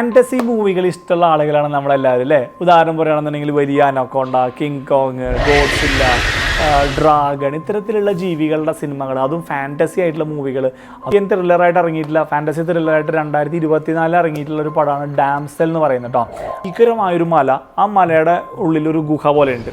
Fantasy മൂവികൾ ഇഷ്ടമുള്ള ആളുകളാണ് നമ്മളെല്ലാവരും അല്ലേ. ഉദാഹരണം പറയുകയാണെന്നുണ്ടെങ്കിൽ വലിയ anaconda, king Kong, Godzilla, dragon, ഇത്തരത്തിലുള്ള ജീവികളുടെ സിനിമകൾ, അതും ഫാൻറ്റസി ആയിട്ടുള്ള മൂവികൾ. അധികം ത്രില്ലറായിട്ട് ഇറങ്ങിയിട്ടില്ല, ഫാൻറ്റസി ത്രില്ലറായിട്ട് 2024 ഇറങ്ങിയിട്ടുള്ള ഒരു പടമാണ് ഡാംസെൽ എന്ന് പറയുന്നത് കേട്ടോ. ഭീകരമായൊരു മല, ആ മലയുടെ ഉള്ളിലൊരു ഗുഹ പോലെ ഉണ്ട്.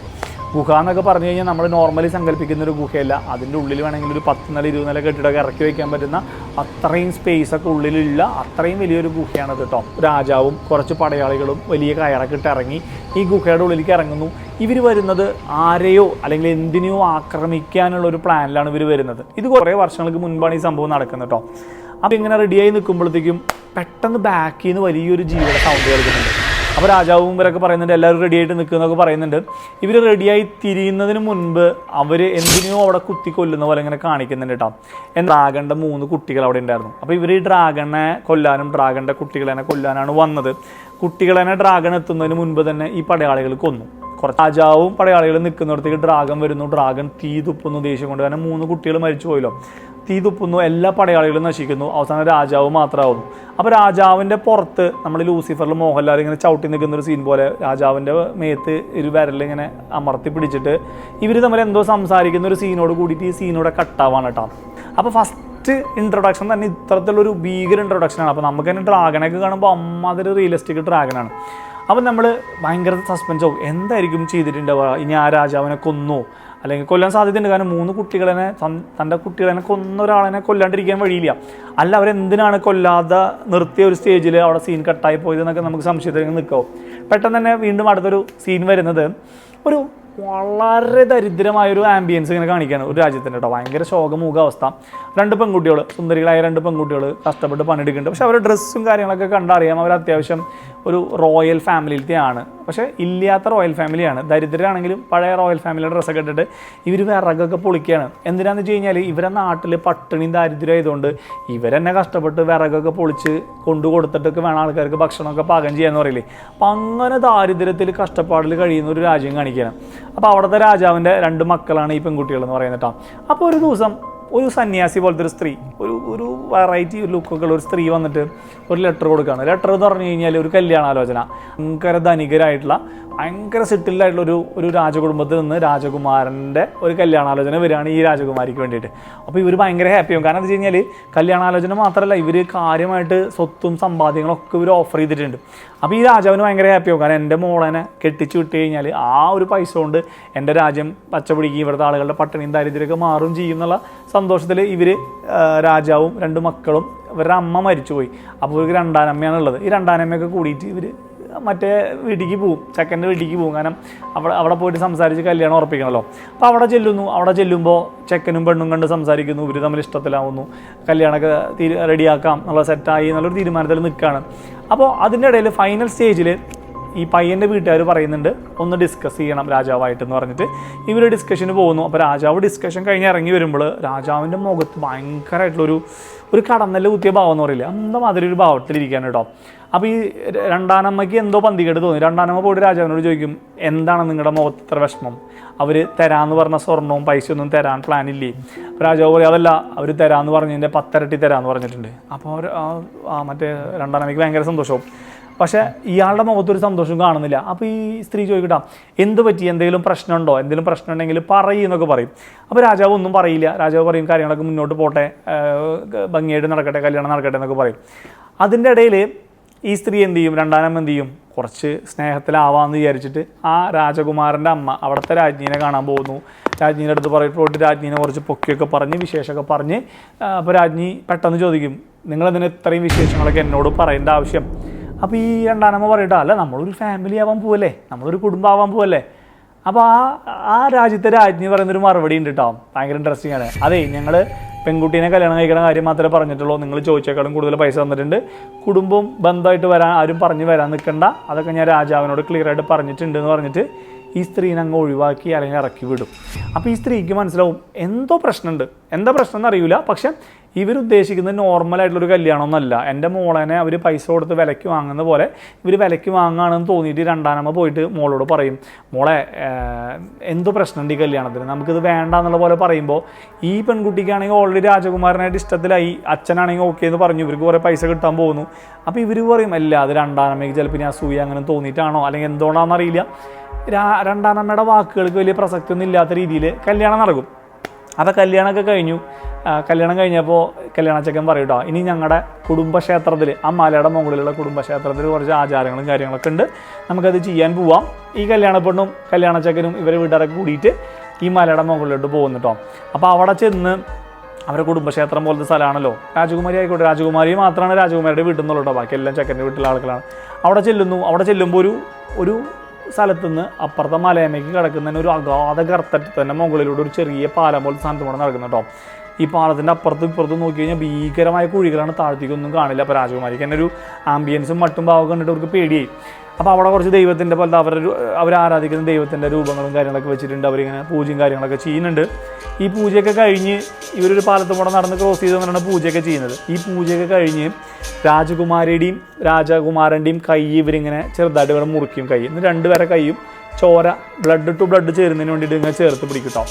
ഗുഹ എന്നൊക്കെ പറഞ്ഞു കഴിഞ്ഞാൽ നമ്മൾ നോർമലി സങ്കല്പിക്കുന്ന ഒരു ഗുഹയല്ല. അതിൻ്റെ ഉള്ളിൽ വേണമെങ്കിൽ ഒരു 10 നില 20 നില കെട്ടിടമൊക്കെ ഇറക്കി വയ്ക്കാൻ പറ്റുന്ന അത്രയും സ്പേസൊക്കെ ഉള്ളിലുള്ള അത്രയും വലിയൊരു ഗുഹയാണത് കേട്ടോ. രാജാവും കുറച്ച് പടയാളികളും വലിയ കയറൊക്കെ ഇട്ട് ഇറങ്ങി ഈ ഗുഹയുടെ ഉള്ളിലേക്ക് ഇറങ്ങുന്നു. ഇവർ വരുന്നത് ആരെയോ അല്ലെങ്കിൽ എന്തിനെയോ ആക്രമിക്കാനുള്ള ഒരു പ്ലാനിലാണ് ഇവർ വരുന്നത്. ഇത് കുറേ വർഷങ്ങൾക്ക് മുൻപാണ് ഈ സംഭവം നടക്കുന്നത് കേട്ടോ. അപ്പോൾ ഇങ്ങനെ റെഡിയായി നിൽക്കുമ്പോഴത്തേക്കും പെട്ടെന്ന് ബാക്കിൽ നിന്ന് വലിയൊരു ജീവിയുടെ സൗണ്ട് കേൾക്കുന്നുണ്ട്. അപ്പോൾ രാജാവും ഇവരൊക്കെ പറയുന്നുണ്ട് എല്ലാവരും റെഡിയായിട്ട് നിൽക്കുന്നതൊക്കെ പറയുന്നുണ്ട്. ഇവർ റെഡിയായി തിരിയുന്നതിന് മുൻപ് അവർ എന്തിനെയോ അവിടെ കുത്തി കൊല്ലുന്ന പോലെ ഇങ്ങനെ കാണിക്കുന്നുണ്ട് കേട്ടോ. ഡ്രാഗണിൻ്റെ 3 കുട്ടികൾ അവിടെ ഉണ്ടായിരുന്നു. അപ്പോൾ ഇവർ ഈ ഡ്രാഗണെ കൊല്ലാനും ഡ്രാഗണിൻ്റെ കുട്ടികളെ കൊല്ലാനാണ് വന്നത്. കുട്ടികളെ ഡ്രാഗൺ എത്തുന്നതിന് മുൻപ് തന്നെ ഈ പടയാളികൾ കൊന്നു. കുറച്ച് രാജാവും പടയാളികളും നിൽക്കുന്നിടത്തേക്ക് ഡ്രാഗൺ വരുന്നു. ഡ്രാഗൺ തീ തുപ്പുന്നു ദേഷ്യം കൊണ്ട്. കാരണം 3 കുട്ടികൾ മരിച്ചു പോയല്ലോ. തീ തുപ്പുന്നു, എല്ലാ പടയാളികളും നശിക്കുന്നു. അവസാനം രാജാവ് മാത്രമാവുന്നു. അപ്പോൾ രാജാവിൻ്റെ പുറത്ത് നമ്മൾ ലൂസിഫറിൽ മോഹൻലാൽ ഇങ്ങനെ ചവിട്ടി നിൽക്കുന്നൊരു സീൻ പോലെ രാജാവിൻ്റെ മേത്ത് ഒരു വിരലിങ്ങനെ അമർത്തി പിടിച്ചിട്ട് ഇവർ തമ്മിൽ എന്തോ സംസാരിക്കുന്ന ഒരു സീനോട് കൂടിയിട്ട് ഈ സീനോടെ കട്ടാവാണ് കേട്ടോ. അപ്പോൾ ഫസ്റ്റ് ഇൻട്രൊഡക്ഷൻ തന്നെ ഇത്തരത്തിലുള്ളൊരു ഭീകര ഇൻട്രൊഡക്ഷനാണ്. അപ്പോൾ നമുക്ക് തന്നെ ഡ്രാഗനൊക്കെ കാണുമ്പോൾ അതൊരു റിയലിസ്റ്റിക് ഡ്രാഗനാണ്. അപ്പം നമ്മൾ ഭയങ്കര സസ്പെൻസോ എന്തായിരിക്കും ചെയ്തിട്ടുണ്ടാവുക, ഇനി ആ രാജാവിനെ കൊന്നോ അല്ലെങ്കിൽ കൊല്ലാൻ സാധ്യതയുണ്ട്. കാരണം 3 കുട്ടികളെ തൻ്റെ കുട്ടികളെ കൊന്ന ഒരാളെ കൊല്ലാണ്ടിരിക്കാൻ വഴിയില്ല. അല്ല അവരെന്തിനാണ് കൊല്ലാതെ നിർത്തിയ ഒരു സ്റ്റേജിൽ അവിടെ സീൻ കട്ടായി പോയതെന്നൊക്കെ നമുക്ക് സംശയത്തിൽ നിൽക്കാവും. പെട്ടെന്ന് തന്നെ വീണ്ടും അടുത്തൊരു സീൻ വരുന്നത് ഒരു വളരെ ദരിദ്രമായൊരു ആംബിയൻസ് ഇങ്ങനെ കാണിക്കുകയാണ് ഒരു രാജ്യത്തിൻ്റെ കേട്ടോ. ഭയങ്കര ശോകമൂഖ അവസ്ഥ. 2 പെൺകുട്ടികൾ, സുന്ദരികളായ 2 പെൺകുട്ടികൾ കഷ്ടപ്പെട്ട് പണിയെടുക്കുന്നുണ്ട്. പക്ഷെ അവരുടെ ഡ്രസ്സും കാര്യങ്ങളൊക്കെ കണ്ടറിയാം അവർ അത്യാവശ്യം ഒരു റോയൽ ഫാമിലിയിലത്തെയാണ്. പക്ഷേ ഇല്ലാത്ത റോയൽ ഫാമിലിയാണ്. ദരിദ്രരാണെങ്കിലും പഴയ റോയൽ ഫാമിലിയുടെ ഡ്രസ്സൊക്കെ ഇട്ടിട്ട് ഇവർ വിറകൊക്കെ പൊളിക്കുകയാണ്. എന്തിനാണെന്ന് വെച്ച് കഴിഞ്ഞാൽ ഇവരെ നാട്ടിൽ പട്ടിണിയും ദാരിദ്ര്യം ആയതുകൊണ്ട് ഇവരെന്നെ കഷ്ടപ്പെട്ട് വിറകൊക്കെ പൊളിച്ച് കൊണ്ടു കൊടുത്തിട്ടൊക്കെ വേണം ആൾക്കാർക്ക് ഭക്ഷണമൊക്കെ പാകം ചെയ്യാന്ന് പറയില്ലേ. അപ്പം അങ്ങനെ ദാരിദ്ര്യത്തിൽ കഷ്ടപ്പാടിൽ കഴിയുന്ന ഒരു രാജ്യം കാണിക്കുകയാണ്. അപ്പോൾ അവിടുത്തെ രാജാവിൻ്റെ 2 മക്കളാണ് ഈ പെൺകുട്ടികൾ എന്ന് പറയുന്നത് കേട്ടോ. അപ്പോൾ ഒരു ദിവസം ഒരു സന്യാസി പോലത്തെ ഒരു സ്ത്രീ, ഒരു വെറൈറ്റി ലുക്കൊക്കെ ഉള്ള ഒരു സ്ത്രീ വന്നിട്ട് ഒരു ലെറ്റർ കൊടുക്കുകയാണ്. ലെറ്റർ എന്ന് പറഞ്ഞു കഴിഞ്ഞാൽ ഒരു കല്യാണാലോചന. ഭയങ്കര ധനികരായിട്ടുള്ള ഭയങ്കര സെറ്റിൽഡായിട്ടുള്ള ഒരു രാജകുടുംബത്തിൽ നിന്ന് രാജകുമാരൻ്റെ ഒരു കല്യാണാലോചന വരികയാണ് ഈ രാജകുമാരിക്ക് വേണ്ടിയിട്ട്. അപ്പോൾ ഇവർ ഭയങ്കര ഹാപ്പിയാവും. കാരണം എന്താ വെച്ച് കഴിഞ്ഞാൽ കല്യാണാലോചന മാത്രമല്ല, ഇവർ കാര്യമായിട്ട് സ്വത്തും സമ്പാദ്യങ്ങളൊക്കെ ഇവർ ഓഫർ ചെയ്തിട്ടുണ്ട്. അപ്പോൾ ഈ രാജാവിന് ഭയങ്കര ഹാപ്പിയാവും. കാരണം എൻ്റെ മോളനെ കെട്ടിച്ചു വിട്ട് കഴിഞ്ഞാൽ ആ ഒരു പൈസ കൊണ്ട് എൻ്റെ രാജ്യം പച്ചപിടിക്കും, ഇവിടുത്തെ ആളുകളുടെ പട്ടിണിയും ദാരിദ്ര്യമൊക്കെ മാറും ചെയ്യും എന്നുള്ള സന്തോഷത്തിൽ ഇവർ രാജാവും 2 മക്കളും ഇവരുടെ അമ്മ മരിച്ചുപോയി. അപ്പോൾ ഇവർക്ക് 2 അമ്മയാണുള്ളത്. ഈ 2 അമ്മയൊക്കെ കൂടിയിട്ട് ഇവർ മറ്റേ വീട്ടിലേക്ക് പോവും, ചെക്കൻ്റെ വീട്ടിലേക്ക് പോവും. കാരണം അവിടെ പോയിട്ട് സംസാരിച്ച് കല്യാണം ഉറപ്പിക്കണമല്ലോ. അപ്പോൾ അവിടെ ചെല്ലുമ്പോൾ ചെക്കനും പെണ്ണും കണ്ട് സംസാരിക്കുന്നു, ഇവർ തമ്മിൽ ഇഷ്ടത്തിലാവുന്നു, കല്യാണമൊക്കെ റെഡിയാക്കാം എന്നുള്ള സെറ്റായി എന്നുള്ളൊരു തീരുമാനത്തിൽ നിൽക്കുകയാണ്. അപ്പോൾ അതിൻ്റെ ഇടയിൽ ഫൈനൽ സ്റ്റേജിൽ ഈ പയ്യൻ്റെ വീട്ടുകാർ പറയുന്നുണ്ട് ഒന്ന് ഡിസ്കസ് ചെയ്യണം രാജാവായിട്ടെന്ന് പറഞ്ഞിട്ട് ഇവർ ഡിസ്കഷന് പോകുന്നു. അപ്പോൾ രാജാവ് ഡിസ്കഷൻ കഴിഞ്ഞ് ഇറങ്ങി വരുമ്പോൾ രാജാവിൻ്റെ മുഖത്ത് ഭയങ്കരമായിട്ടുള്ളൊരു കടന്നല് കുത്തിയ ഭാവം എന്ന് പറയില്ല, എന്താ മാതിരി ഒരു ഭാവത്തിലിരിക്കുകയാണ് കേട്ടോ. അപ്പോൾ ഈ 2 എന്തോ പന്തികേട് തോന്നി. 2 പോയിട്ട് രാജാവിനോട് ചോദിക്കും, എന്താണ് നിങ്ങളുടെ മുഖത്ത് ഇത്ര വിഷമം? അവർ തരാമെന്ന് പറഞ്ഞ സ്വർണവും പൈസയൊന്നും തരാൻ പ്ലാനില്ലേ? അപ്പോൾ രാജാവ് പറയും അതല്ല, അവർ തരാമെന്ന് പറഞ്ഞതിൻ്റെ 10 ഇരട്ടി തരാമെന്ന് പറഞ്ഞിട്ടുണ്ട്. അപ്പോൾ അവർ മറ്റേ 2 ഭയങ്കര സന്തോഷവും. പക്ഷേ ഇയാളുടെ മുഖത്തൊരു സന്തോഷം കാണുന്നില്ല. അപ്പോൾ ഈ സ്ത്രീ ചോദിക്കട്ടാ എന്ത് പറ്റി, എന്തെങ്കിലും പ്രശ്നമുണ്ടോ, എന്തെങ്കിലും പ്രശ്നം ഉണ്ടെങ്കിൽ പറയുന്നൊക്കെ പറയും. അപ്പോൾ രാജാവ് ഒന്നും പറയില്ല. രാജാവ് പറയും കാര്യങ്ങളൊക്കെ മുന്നോട്ട് പോട്ടെ, ഭംഗിയായിട്ട് നടക്കട്ടെ, കല്യാണം നടക്കട്ടെ എന്നൊക്കെ പറയും. അതിൻ്റെ ഇടയിൽ ഈ സ്ത്രീ എന്ത് ചെയ്യും, 2 എന്ത് ചെയ്യും, കുറച്ച് സ്നേഹത്തിലാവാമെന്ന് വിചാരിച്ചിട്ട് ആ രാജകുമാരൻ്റെ അമ്മ അവിടുത്തെ രാജ്ഞീനെ കാണാൻ പോകുന്നു. രാജ്ഞീൻ്റെ അടുത്ത് പോയിട്ട് രാജ്ഞീനെ കുറച്ച് പൊക്കിയൊക്കെ പറഞ്ഞ് വിശേഷമൊക്കെ പറഞ്ഞ് അപ്പോൾ രാജ്ഞി പെട്ടെന്ന് ചോദിക്കും, നിങ്ങളതിന് ഇത്രയും വിശേഷങ്ങളൊക്കെ എന്നോട് പറയേണ്ട ആവശ്യം? അപ്പോൾ ഈ 2 പറയട്ടോ, അല്ല നമ്മളൊരു ഫാമിലി ആവാൻ പോവല്ലേ, നമ്മളൊരു കുടുംബം ആവാൻ പോവല്ലേ. അപ്പോൾ ആ രാജ്യത്തെ രാജ്ഞി പറയുന്നൊരു മറുപടി ഉണ്ട് കേട്ടോ, ഭയങ്കര ഇൻട്രസ്റ്റിംഗ് ആണ്. അതെ, ഞങ്ങൾ പെൺകുട്ടീനെ കല്യാണം കഴിക്കുന്ന കാര്യം മാത്രമേ പറഞ്ഞിട്ടുള്ളൂ, നിങ്ങൾ ചോദിച്ചേക്കാളും കൂടുതൽ പൈസ തന്നിട്ടുണ്ട്, കുടുംബവും ബന്ധമായിട്ട് വരാൻ ആരും പറഞ്ഞു വരാൻ നിൽക്കണ്ട, അതൊക്കെ ഞാൻ രാജാവിനോട് ക്ലിയർ ആയിട്ട് പറഞ്ഞിട്ടുണ്ട് എന്ന് പറഞ്ഞിട്ട് ഈ സ്ത്രീനെ അങ്ങ് ഒഴിവാക്കി അല്ലെങ്കിൽ ഇറക്കി വിടും. അപ്പോൾ ഈ സ്ത്രീക്ക് മനസ്സിലാവും എന്തോ പ്രശ്നമുണ്ട്. എന്താ പ്രശ്നം എന്നറിയില്ല, പക്ഷെ ഇവരുദ്ദേശിക്കുന്നത് നോർമലായിട്ടുള്ളൊരു കല്യാണമൊന്നുമല്ല. എൻ്റെ മോളേനെ അവർ പൈസ കൊടുത്ത് വിലയ്ക്ക് വാങ്ങുന്ന പോലെ ഇവർ വിലയ്ക്ക് വാങ്ങുകയാണെന്ന് തോന്നിയിട്ട് രണ്ടാനമ്മ പോയിട്ട് മോളോട് പറയും, മോളെ എന്തോ പ്രശ്നമുണ്ട് ഈ കല്യാണത്തിന്, നമുക്കിത് വേണ്ട എന്നുള്ള പോലെ പറയുമ്പോൾ ഈ പെൺകുട്ടിക്കാണെങ്കിൽ ഓൾറെഡി രാജകുമാരനായിട്ട് ഇഷ്ടത്തിലായി, അച്ഛനാണെങ്കിൽ ഓക്കെ എന്ന് പറഞ്ഞു, ഇവർക്ക് കുറേ പൈസ കിട്ടാൻ പോകുന്നു. അപ്പോൾ ഇവർ പറയും അല്ല അത് രണ്ടാനമ്മയ്ക്ക് ചിലപ്പോൾ ഞാൻ അസൂയ അങ്ങനെ തോന്നിയിട്ടാണോ അല്ലെങ്കിൽ എന്തുകൊണ്ടാണെന്നറിയില്ല, രണ്ടാനമ്മയുടെ വാക്കുകൾക്ക് വലിയ പ്രസക്തിയൊന്നും ഇല്ലാത്ത രീതിയിൽ കല്യാണം നടക്കും. അപ്പോൾ കല്യാണമൊക്കെ കഴിഞ്ഞു. കല്യാണം കഴിഞ്ഞപ്പോൾ കല്യാണച്ചക്കൻ പറയും കേട്ടോ, ഇനി ഞങ്ങളുടെ കുടുംബക്ഷേത്രത്തിൽ ആ മലയുടെ മുകളിലുള്ള കുടുംബക്ഷേത്രത്തിൽ കുറച്ച് ആചാരങ്ങളും കാര്യങ്ങളൊക്കെ ഉണ്ട്, നമുക്കത് ചെയ്യാൻ പോവാം. ഈ കല്യാണപ്പെണ്ണും കല്യാണച്ചക്കനും ഇവരെ വീട്ടുകാരൊക്കെ കൂടിയിട്ട് ഈ മലയുടെ മുകളിലോട്ട് പോകുന്നു കേട്ടോ. അപ്പോൾ അവിടെ ചെന്ന് അവരുടെ കുടുംബക്ഷേത്രം പോലത്തെ സ്ഥലമാണല്ലോ, രാജകുമാരി ആയിക്കോട്ടെ, രാജകുമാരി മാത്രമാണ് രാജകുമാരിയുടെ വീട്ടിൽ നിന്നുള്ളൂ കേട്ടോ, ബാക്കി എല്ലാം ചെക്കൻ്റെ വീട്ടിലെ ആളുകളാണ്. അവിടെ ചെല്ലുമ്പോൾ ഒരു സ്ഥലത്തുനിന്ന് അപ്പുറത്തെ മലയമേക്ക് കിടക്കുന്നതിന് ഒരു അഗാധ ഗർത്തത്തിൽ തന്നെ മുകളിലൂടെ ഒരു ചെറിയ പാലം പോലെ സ്ഥാനത്ത് കൂടെ നടക്കുന്നു കേട്ടോ. ഈ പാലത്തിൻ്റെ അപ്പുറത്തും ഇപ്പുറത്തും നോക്കി കഴിഞ്ഞാൽ ഭീകരമായ കുഴികളാണ്, താഴ്ത്തിക്കൊന്നും കാണില്ല. അപ്പോൾ രാജകുമാരിക്ക് തന്നെ ഒരു ആംബിയൻസും മട്ടും ഭാവം കണ്ടിട്ട് അവർക്ക് പേടിയായി. അപ്പോൾ അവിടെ കുറച്ച് ദൈവത്തിൻ്റെ പോലത്തെ അവർ ആരാധിക്കുന്ന ദൈവത്തിൻ്റെ രൂപങ്ങളും കാര്യങ്ങളൊക്കെ വെച്ചിട്ടുണ്ട്, അവരിങ്ങനെ പൂജയും കാര്യങ്ങളൊക്കെ ചെയ്യുന്നുണ്ട്. ഈ പൂജയൊക്കെ കഴിഞ്ഞ് ഇവരൊരു പാലത്തും കൂടെ നടന്ന് ക്രോസ് ചെയ്ത് തന്നെയാണ് പൂജയൊക്കെ ചെയ്യുന്നത്. ഈ പൂജയൊക്കെ കഴിഞ്ഞ് രാജകുമാരൻ്റെയും കൈ ഇവരിങ്ങനെ ചെറുതായിട്ട് ഇവിടെ മുറിക്കും കൈ, എന്നിട്ട് രണ്ടുപേരെ കൈയും ചോര ബ്ലഡ് ടു ബ്ലഡ് ചേരുന്നതിന് വേണ്ടിയിട്ട് ഇങ്ങനെ ചേർത്ത് പിടിക്കട്ടോ.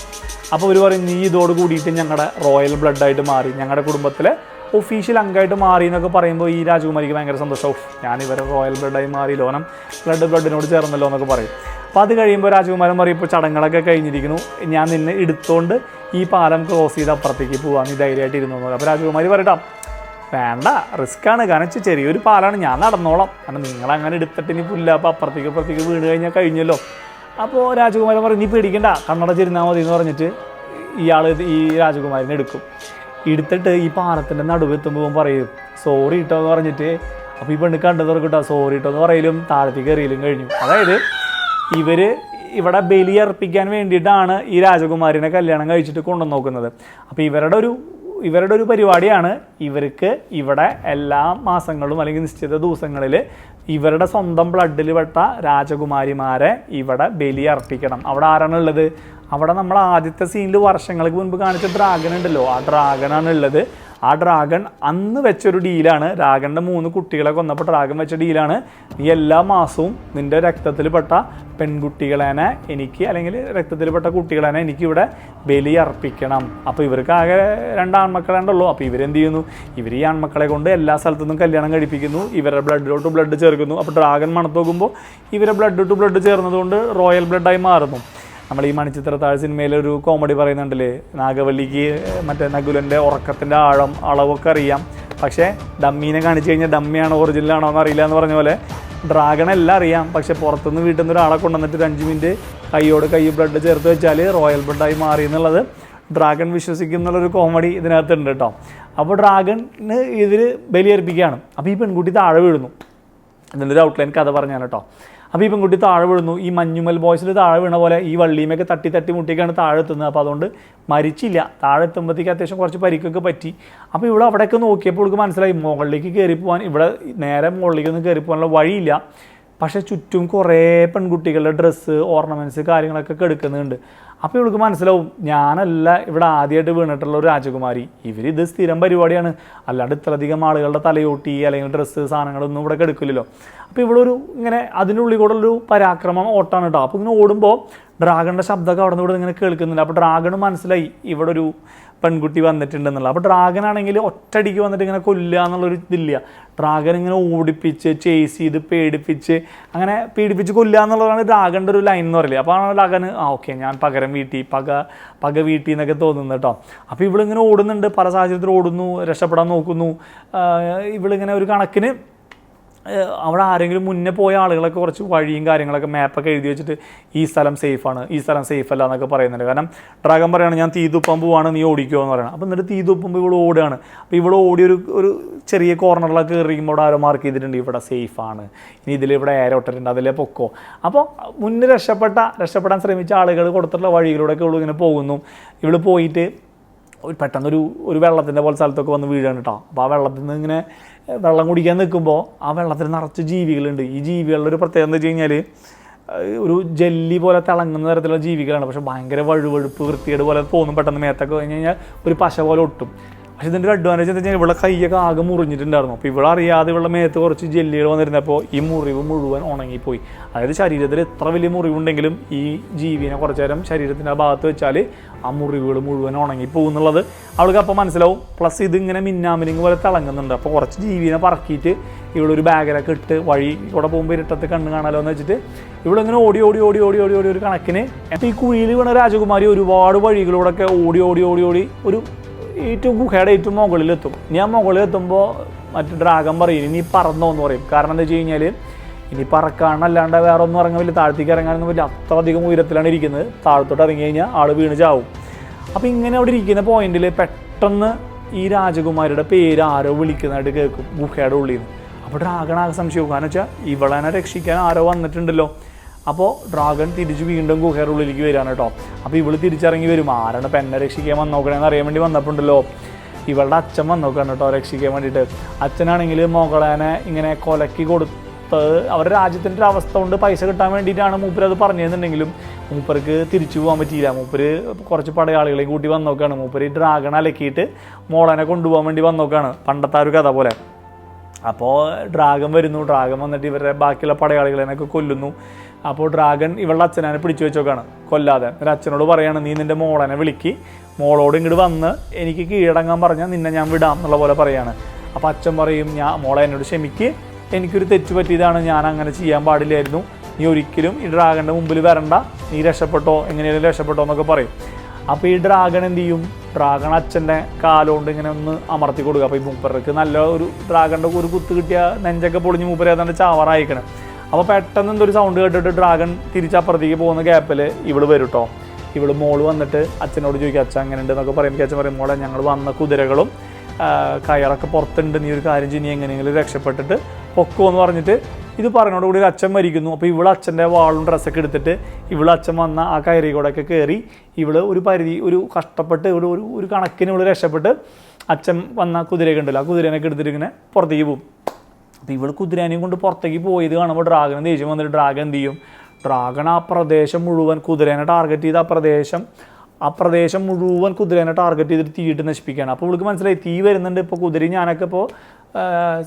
അപ്പോൾ ഇവർ പറയും നീ ഇതോട് കൂടിയിട്ട് ഞങ്ങളുടെ റോയൽ ബ്ലഡായിട്ട് മാറി, ഞങ്ങളുടെ കുടുംബത്തിലെ ഒഫീഷ്യൽ അംഗമായിട്ട് മാറി എന്നൊക്കെ പറയുമ്പോൾ ഈ രാജകുമാരിക്ക് ഭയങ്കര സന്തോഷവും, ഞാൻ ഇവരെ റോയൽ ബ്ലഡായി മാറിയല്ലോ, ഓനം ബ്ലഡിനോട് ചേർന്നല്ലോ എന്നൊക്കെ പറയും. അപ്പോൾ അത് കഴിയുമ്പോൾ രാജകുമാരൻ പറയും ഇപ്പോൾ ചടങ്ങുകളൊക്കെ കഴിഞ്ഞിരിക്കുന്നു, ഞാൻ നിന്നെ എടുത്തുകൊണ്ട് ഈ പാലം ക്രോസ് ചെയ്ത് അപ്പുറത്തേക്ക് പോകാൻ നീ ധൈര്യമായിട്ട് ഇരുന്നു. അപ്പോൾ രാജകുമാരി പറയട്ടോ വേണ്ട, റിസ്ക്കാണ്, കാരണം ചെറിയൊരു പാലാണ്, ഞാൻ നടന്നോളാം, കാരണം നിങ്ങളങ്ങനെ എടുത്തിട്ട് ഇനി പുല്ല അപ്പോൾ അപ്പുറത്തേക്ക് വീണ് കഴിഞ്ഞാൽ കഴിഞ്ഞല്ലോ. അപ്പോൾ രാജകുമാരൻ പറയും നീ പേടിക്കണ്ട, കണ്ണടച്ചിരുന്നാൽ മതി എന്ന് പറഞ്ഞിട്ട് ഈ രാജകുമാരനെ എടുത്തിട്ട് ഈ പാലത്തിൻ്റെ നടുവെത്തുമ്പോൾ പറയും സോറി ഇട്ടോ എന്ന് പറഞ്ഞിട്ട്. അപ്പോൾ ഈ പെണ്ണ് കണ്ടു തുറക്കിട്ടോ, സോറി ഇട്ടോ എന്ന് പറയലും താഴത്തേക്ക് എറിയലും കഴിഞ്ഞു. അതായത് ഇവർ ഇവിടെ ബലിയർപ്പിക്കാൻ വേണ്ടിയിട്ടാണ് ഈ രാജകുമാരിനെ കല്യാണം കഴിച്ചിട്ട് കൊണ്ടു നോക്കുന്നത്. അപ്പോൾ ഇവരുടെ ഒരു പരിപാടിയാണ്, ഇവർക്ക് ഇവിടെ എല്ലാ മാസങ്ങളും അല്ലെങ്കിൽ നിശ്ചിത ദിവസങ്ങളിൽ ഇവരുടെ സ്വന്തം ബ്ലഡിൽ പെട്ട രാജകുമാരിമാരെ ഇവിടെ ബലി അർപ്പിക്കണം. അവിടെ ആരാണുള്ളത്? അവിടെ നമ്മൾ ആദ്യത്തെ സീനിൽ വർഷങ്ങൾക്ക് മുൻപ് കാണിച്ച ഡ്രാഗൺ ഉണ്ടല്ലോ, ആ ഡ്രാഗണാണ് ഉള്ളത്. ആ ഡ്രാഗൺ അന്ന് വെച്ചൊരു ഡീലാണ്, ഡ്രാഗണിൻ്റെ 3 കുട്ടികളെ കൊന്നപ്പോൾ ഡ്രാഗൺ വെച്ച ഡീലാണ്, നീ എല്ലാ മാസവും നിൻ്റെ രക്തത്തിൽപ്പെട്ട പെൺകുട്ടികളേനെ എനിക്ക്, അല്ലെങ്കിൽ രക്തത്തിൽപ്പെട്ട കുട്ടികളേനെ എനിക്കിവിടെ ബലി അർപ്പിക്കണം. അപ്പോൾ ഇവർക്ക് ആകെ 2 ആൺമക്കളുണ്ടല്ലോ. അപ്പോൾ ഇവരെന്ത് ചെയ്യുന്നു? ഇവർ ഈ ആൺമക്കളെ കൊണ്ട് എല്ലാ സ്ഥലത്തുനിന്നും കല്യാണം കഴിപ്പിക്കുന്നു, ഇവരുടെ ബ്ലഡിലോട്ട് ബ്ലഡ് ചേർക്കുന്നു. അപ്പോൾ ഡ്രാഗൺ മണത്ത് നോക്കുമ്പോൾ ഇവരെ ബ്ലഡ് ടു ബ്ലഡ് ചേർന്നതുകൊണ്ട് റോയൽ ബ്ലഡായി മാറുന്നു. നമ്മൾ ഈ മണിച്ചിത്രത്താഴ് സിനിമയിലൊരു കോമഡി പറയുന്നുണ്ടല്ലേ, നാഗവല്ലിക്ക് മറ്റേ നകുലൻ്റെ ഉറക്കത്തിൻ്റെ അളവൊക്കെ അറിയാം, പക്ഷേ ഡമ്മീനെ കാണിച്ചു കഴിഞ്ഞാൽ ഡമ്മിയാണോ ഒറിജിനലാണോ എന്ന് അറിയില്ല എന്ന് പറഞ്ഞ പോലെ ഡ്രാഗൺ എല്ലാം അറിയാം, പക്ഷേ പുറത്തുനിന്ന് വീട്ടിൽ നിന്ന് ഒരാളെ കൊണ്ടുവന്നിട്ട് 5 മിനിറ്റ് കൈയോട് കൈ ബ്ലഡ് ചേർത്ത് വെച്ചാൽ റോയൽ ബ്ലഡായി മാറി എന്നുള്ളത് ഡ്രാഗൺ വിശ്വസിക്കും എന്നുള്ളൊരു കോമഡി ഇതിനകത്തുണ്ട് കേട്ടോ. അപ്പോൾ ഡ്രാഗണ് ഇതിൽ ബലിയർപ്പിക്കുകയാണ്. അപ്പോൾ ഈ പെൺകുട്ടി താഴെ വീഴുന്നു. ഇതിൻ്റെ ഒരു ഔട്ട്ലൈൻ കഥ പറഞ്ഞാണ് കേട്ടോ. അപ്പോൾ ഈ പെൺകുട്ടി താഴെ വീഴുന്നു. ഈ മഞ്ഞുമൽ ബോയ്സിൽ താഴെ വീണ പോലെ ഈ വള്ളിയുമൊക്കെ തട്ടി മുട്ടിയൊക്കെയാണ് താഴെ എത്തുന്നത്. അപ്പോൾ അതുകൊണ്ട് മരിച്ചില്ല, താഴെ എത്തുമ്പോഴത്തേക്ക് അത്യാവശ്യം കുറച്ച് പരിക്കൊക്കെ പറ്റി. അപ്പോൾ ഇവിടെ അവിടെയൊക്കെ നോക്കിയപ്പോൾ ഇവൾക്ക് മനസ്സിലായി മുകളിലേക്ക് കയറിപ്പോവാൻ, ഇവിടെ നേരെ മുകളിലേക്കൊന്നും കയറിപ്പോകാനുള്ള വഴിയില്ല. പക്ഷേ ചുറ്റും കുറേ പെൺകുട്ടികളുടെ ഡ്രസ്സ്, ഓർണമെൻറ്റ്സ് കാര്യങ്ങളൊക്കെ എടുക്കുന്നുണ്ട്. അപ്പോൾ ഇവൾക്ക് മനസ്സിലാവും ഞാനല്ല ഇവിടെ ആദ്യമായിട്ട് വീണിട്ടുള്ള ഒരു രാജകുമാരി, ഇവരിത് സ്ഥിരം പരിപാടിയാണ്, അല്ലാണ്ട് ഇത്രയധികം ആളുകളുടെ തലയോട്ടി അല്ലെങ്കിൽ ഡ്രസ്സ് സാധനങ്ങളൊന്നും ഇവിടെ എടുക്കില്ലല്ലോ. അപ്പോൾ ഇവളൊരു ഇങ്ങനെ അതിനുള്ളിൽ കൂടെ ഒരു പരാക്രമം ഓട്ടാണ് കേട്ടോ. അപ്പോൾ ഇങ്ങനെ ഓടുമ്പോൾ ഡ്രാഗണിൻ്റെ ശബ്ദമൊക്കെ അവിടെ നിന്ന് ഇവിടെ ഇങ്ങനെ കേൾക്കുന്നുണ്ട്. അപ്പോൾ ഡ്രാഗണ് മനസ്സിലായി ഇവിടെ ഒരു പെൺകുട്ടി വന്നിട്ടുണ്ടെന്നുള്ള. അപ്പോൾ ഡ്രാഗനാണെങ്കിൽ ഒറ്റയടിക്ക് വന്നിട്ട് ഇങ്ങനെ കൊല്ലുക എന്നുള്ളൊരു ഇതില്ല. ഡ്രാഗൻ ഇങ്ങനെ ഓടിപ്പിച്ച് ചേസ് ചെയ്ത് പേടിപ്പിച്ച് അങ്ങനെ പീഡിപ്പിച്ച് കൊല്ലുക എന്നുള്ളതാണ് ഡ്രാഗൻ്റെ ഒരു ലൈൻ എന്ന് പറയില്ലേ. അപ്പോൾ ആ ഡ്രാഗന് ഓക്കെ ഞാൻ പകരം വീട്ടി പക വീട്ടി എന്നൊക്കെ തോന്നുന്നു കേട്ടോ. അപ്പോൾ ഇവളിങ്ങനെ ഓടുന്നുണ്ട്, പല സാഹചര്യത്തിൽ ഓടുന്നു, രക്ഷപ്പെടാൻ നോക്കുന്നു. ഇവളിങ്ങനെ ഒരു കണക്കിന് അവിടെ ആരെങ്കിലും മുന്നേ പോയ ആളുകളൊക്കെ കുറച്ച് വഴിയും കാര്യങ്ങളൊക്കെ മാപ്പൊക്കെ എഴുതി വെച്ചിട്ട് ഈ സ്ഥലം സേഫാണ്, ഈ സ്ഥലം സേഫ് അല്ല എന്നൊക്കെ പറയുന്നുണ്ട്. കാരണം ഡ്രാഗൺ പറയുകയാണ് ഞാൻ തീ തുപ്പാൻ പോവാണ്, നീ ഓടിക്കുമോ എന്ന് പറയണം. അപ്പോൾ എന്നിട്ട് തീ തുപ്പുമ്പോൾ ഇവൾ ഓടുകയാണ്. അപ്പോൾ ഇവൾ ഓടി ഒരു ചെറിയ കോർണറിലൊക്കെ കയറിയുമ്പോൾ അവിടെ ആരോ മാർക്ക് ചെയ്തിട്ടുണ്ട് ഇവിടെ സേഫാണ്, ഇനി ഇതിലിവിടെ ഏരോട്ടിട്ടുണ്ട്, അതിലെ പൊക്കോ. അപ്പോൾ മുന്നേ രക്ഷപ്പെടാൻ ശ്രമിച്ച ആളുകൾ കൊടുത്തിട്ടുള്ള വഴികളിലൂടെയൊക്കെ ഇവൾ ഇങ്ങനെ പോകുന്നു. ഇവൾ പോയിട്ട് പെട്ടെന്നൊരു വെള്ളത്തിൻ്റെ പോലെ സ്ഥലത്തൊക്കെ വന്ന് വീഴാണ് കേട്ടോ. അപ്പോൾ ആ വെള്ളത്തിൽ നിന്ന് ഇങ്ങനെ വെള്ളം കുടിക്കാൻ നിൽക്കുമ്പോൾ ആ വെള്ളത്തിൽ നിറച്ച് ജീവികളുണ്ട്. ഈ ജീവികളുടെ ഒരു പ്രത്യേകത എന്ന് വെച്ച് കഴിഞ്ഞാൽ ഒരു ജെല്ലി പോലെ തിളങ്ങുന്ന തരത്തിലുള്ള ജീവികളാണ്. പക്ഷേ ഭയങ്കര വഴുവഴുപ്പ് വൃത്തികേട് പോലെ തോന്നും. പെട്ടെന്ന് മേത്തൊക്കെ കഴിഞ്ഞ് കഴിഞ്ഞാൽ ഒരു പശ പോലെ ഒട്ടും. പക്ഷേ ഇതിൻ്റെ ഒരു അഡ്വാൻറ്റേജ് എന്താ വെച്ചാൽ ഇവിടെ കൈയൊക്കെ ആകെ മുറിഞ്ഞിട്ടുണ്ടായിരുന്നു. അപ്പോൾ ഇവിടെ അറിയാതെ ഇവിടെ മേത്ത് കുറച്ച് ജെല്ലുകൾ വന്നിരുന്നപ്പോൾ ഈ മുറിവ് മുഴുവൻ ഉണങ്ങിപ്പോയി. അതായത് ശരീരത്തിൽ എത്ര വലിയ മുറിവുണ്ടെങ്കിലും ഈ ജീവിനെ കുറച്ച് നേരം ശരീരത്തിൻ്റെ ആ ഭാഗത്ത് വെച്ചാൽ ആ മുറിവുകൾ മുഴുവൻ ഉണങ്ങിപ്പോകും എന്നുള്ളത് അവൾക്ക് അപ്പോൾ മനസ്സിലാവും. പ്ലസ് ഇതിങ്ങനെ മിന്നാമിനിങ് പോലെ തിളങ്ങുന്നുണ്ട്. അപ്പോൾ കുറച്ച് ജീവിനെ പറക്കിയിട്ട് ഇവിടെ ഒരു ബാഗിലൊക്കെ ഇട്ട് വഴി ഇവിടെ പോകുമ്പോൾ ഇരുട്ടത്ത് കണ്ണ് കാണാലോ എന്ന് വെച്ചിട്ട് ഇവിടെ ഇങ്ങനെ ഓടി ഓടി ഓടി ഓടി ഓടി ഓടി ഒരു കണക്കിന്. അപ്പോൾ ഈ കുഴിയിൽ വീണ രാജകുമാരി ഒരുപാട് വഴികളിലൂടെയൊക്കെ ഓടി ഓടി ഓടി ഓടി ഒരു ഏറ്റവും ഗുഹയുടെ ഏറ്റവും മുകളിലെത്തും. ഞാൻ മുകളിലെത്തുമ്പോൾ മറ്റു ഡ്രാഗൺ പറയും ഇനി പറന്നോ എന്ന് പറയും. കാരണം എന്താ വെച്ച് കഴിഞ്ഞാൽ ഇനി പറക്കാനല്ലാണ്ട് വേറെ ഒന്നും ഇറങ്ങാൻ പറ്റില്ല, താഴത്തേക്ക് ഇറങ്ങാനൊന്നും പറ്റില്ല, അത്ര അധികം ഉയരത്തിലാണ് ഇരിക്കുന്നത്. താഴത്തോട്ട് ഇറങ്ങി കഴിഞ്ഞാൽ ആൾ വീണ് ചാവും. അപ്പോൾ ഇങ്ങനെ അവിടെ ഇരിക്കുന്ന പോയിന്റിൽ പെട്ടെന്ന് ഈ രാജകുമാരിയുടെ പേര് ആരോ വിളിക്കുന്നതായിട്ട് കേൾക്കും ഗുഹയുടെ ഉള്ളിൽ നിന്ന്. അപ്പോൾ ഡ്രാഗൺ ആകെ സംശയവും. കാരണം വെച്ചാൽ ഇവളെന്നെ രക്ഷിക്കാൻ ആരോ വന്നിട്ടുണ്ടല്ലോ. അപ്പോൾ ഡ്രാഗൺ തിരിച്ച് വീണ്ടും ഗുഹയുടെ ഉള്ളിലേക്ക് വരികയാണ് കേട്ടോ. അപ്പോൾ ഇവള് തിരിച്ചിറങ്ങി വരും. ആരാണ് പെന്നെ രക്ഷിക്കാൻ വന്ന് നോക്കണമെന്ന് അറിയാൻ വേണ്ടി വന്നപ്പോണ്ടല്ലോ ഇവളുടെ അച്ഛൻ വന്ന് നോക്കുകയാണ് കേട്ടോ രക്ഷിക്കാൻ വേണ്ടിയിട്ട്. അച്ഛനാണെങ്കിൽ മകളേനെ ഇങ്ങനെ കൊലക്കി കൊടുത്ത് അവരുടെ രാജ്യത്തിൻ്റെ ഒരു അവസ്ഥ കൊണ്ട് പൈസ കിട്ടാൻ വേണ്ടിയിട്ടാണ് മൂപ്പര് അത് പറഞ്ഞതെന്നുണ്ടെങ്കിലും മൂപ്പർക്ക് തിരിച്ചു പോകാൻ പറ്റിയില്ല. മൂപ്പര് കുറച്ച് പടയാളികളെയും കൂട്ടി വന്ന് നോക്കുകയാണ്. മൂപ്പര് ഡ്രാഗൺ അലക്കിയിട്ട് മോളനെ കൊണ്ടുപോകാൻ വേണ്ടി വന്ന് നോക്കുകയാണ്, പണ്ടത്തെ ഒരു കഥ പോലെ. അപ്പോൾ ഡ്രാഗൺ വരുന്നു. ഡ്രാഗൺ വന്നിട്ട് ഇവരുടെ ബാക്കിയുള്ള പടയാളികളെയൊക്കെ കൊല്ലുന്നു. അപ്പോൾ ഡ്രാഗൺ ഇവളുടെ അച്ഛനെ പിടിച്ചു വെച്ചോക്കാണ് കൊല്ലാതെ. ഒരു അച്ഛനോട് പറയാണ് നീ നിൻ്റെ മോളനെ വിളിക്ക്, മോളോട് ഇങ്ങോട്ട് വന്ന് എനിക്ക് കീഴടങ്ങാൻ പറഞ്ഞാൽ നിന്നെ ഞാൻ വിടാം എന്നുള്ള പോലെ പറയാണ്. അപ്പോൾ അച്ഛൻ പറയും മോളെ എന്നോട് ക്ഷമിക്ക്, എനിക്കൊരു തെറ്റ് പറ്റിയതാണ്, ഞാൻ അങ്ങനെ ചെയ്യാൻ പാടില്ലായിരുന്നു, നീ ഒരിക്കലും ഈ ഡ്രാഗണിൻ്റെ മുമ്പിൽ വരണ്ട, നീ രക്ഷപ്പെട്ടോ, എങ്ങനെയാലും രക്ഷപ്പെട്ടോ എന്നൊക്കെ പറയും. അപ്പോൾ ഈ ഡ്രാഗൺ എന്ത് ചെയ്യും, ഡ്രാഗൺ അച്ഛൻ്റെ കാലുകൊണ്ട് ഇങ്ങനെ ഒന്ന് അമർത്തി കൊടുക്കുക. അപ്പോൾ ഈ മൂപ്പർക്ക് നല്ല ഒരു ഡ്രാഗണിൻ്റെ ഒരു കുത്ത് കിട്ടിയ നെഞ്ചൊക്കെ പൊളിഞ്ഞ് മൂപ്പര് ഏതാണ്ട് ചാവറായിക്കണം. അപ്പോൾ പെട്ടെന്ന് എന്തൊരു സൗണ്ട് കേട്ടിട്ട് ഡ്രാഗൺ തിരിച്ചപ്പുറത്തേക്ക് പോകുന്ന ഗ്യാപ്പിൽ ഇവള് വരും കേട്ടോ. ഇവള് മോള് വന്നിട്ട് അച്ഛനോട് ചോദിക്കുക അച്ഛൻ അങ്ങനെ ഉണ്ട് എന്നൊക്കെ പറയുമ്പോൾ അച്ഛൻ പറയും മോളെ ഞങ്ങൾ വന്ന കുതിരകളും കയറൊക്കെ പുറത്തുണ്ട്, നീ ഒരു കാര്യം ചെയ്യും, നീ എങ്ങനെയെങ്കിലും രക്ഷപ്പെട്ടിട്ട് പൊക്കോ എന്ന് പറഞ്ഞിട്ട് ഇത് പറഞ്ഞോടുകൂടി ഒരു അച്ഛൻ മരിക്കുന്നു. അപ്പോൾ ഇവള് അച്ഛൻ്റെ വാളും ഡ്രസ്സൊക്കെ എടുത്തിട്ട് ഇവള് അച്ഛൻ വന്ന ആ കയറി കൂടെയൊക്കെ കയറി ഇവള് ഒരു കഷ്ടപ്പെട്ട് ഒരു കണക്കിന് ഇവള് രക്ഷപ്പെട്ട് അച്ഛൻ വന്ന കുതിരയൊക്കെ ഉണ്ടല്ലോ ആ കുതിരേനൊക്കെ എടുത്തിട്ട് ഇങ്ങനെ പുറത്തേക്ക് പോകും. അപ്പോൾ ഇവൾ കുതിരേനെയും കൊണ്ട് പുറത്തേക്ക് പോയത് കാണുമ്പോൾ ഡ്രാഗൺ ദേഷ്യം വന്നിട്ട് ഡ്രാഗൺ എന്ത് ചെയ്യും, ഡ്രാഗൺ ആ പ്രദേശം മുഴുവൻ കുതിരേനെ ടാർഗറ്റ് ചെയ്ത് ആ പ്രദേശം മുഴുവൻ കുതിരേനെ ടാർഗറ്റ് ചെയ്തിട്ട് തീയിട്ട് നശിപ്പിക്കുകയാണ്. അപ്പോൾ ഇവൾക്ക് മനസ്സിലായി തീ വരുന്നുണ്ട്, ഇപ്പോൾ കുതിരയും ഞാനൊക്കെ ഇപ്പോൾ